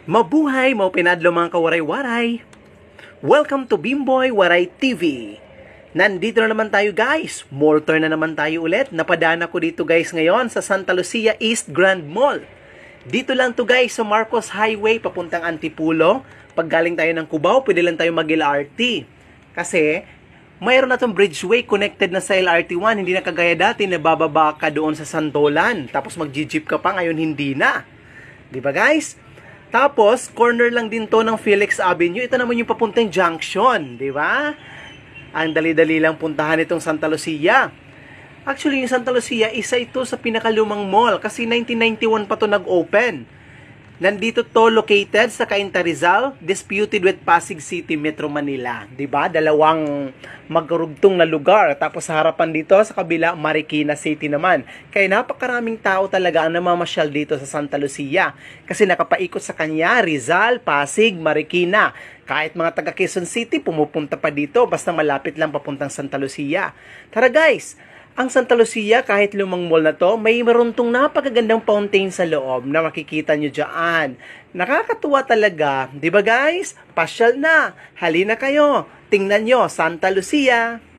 Mabuhay, mau pinadlo mga kawaray-waray. Welcome to Bimboy Waray TV. Nandito na naman tayo guys. Mortar na naman tayo ulit. Napadaan ako dito guys ngayon sa Santa Lucia East Grand Mall. Dito lang to guys sa Marcos Highway papuntang Antipulo. Pag galing tayo ng Cubao, pwede lang tayo mag-LRT. Kasi mayroon na tong bridgeway connected na sa LRT1. Hindi na kagaya dati na bababa ka doon sa Santolan. Tapos mag-jeep ka pa, ngayon hindi na. Diba guys? Tapos, corner lang din to ng Felix Avenue. Ito naman yung papuntang junction, di ba? Ang dali-dali lang puntahan itong Santa Lucia. Actually, yung Santa Lucia, isa ito sa pinakalumang mall kasi 1991 pa to nag-open. Nandito to located sa Cainta Rizal, disputed with Pasig City, Metro Manila. Di ba? Dalawang magkarugtong na lugar. Tapos sa harapan dito, sa kabila, Marikina City naman. Kaya napakaraming tao talaga ang namamasyal dito sa Santa Lucia. Kasi nakapaikot sa kanya, Rizal, Pasig, Marikina. Kahit mga taga Quezon City, pumupunta pa dito. Basta malapit lang papuntang Santa Lucia. Tara guys! Ang Santa Lucia, kahit lumang mall na to, may maruntong napakagandang fountain sa loob na makikita nyo dyan. Nakakatuwa talaga. Di ba guys? Pasyal na. Halina kayo. Tingnan nyo, Santa Lucia.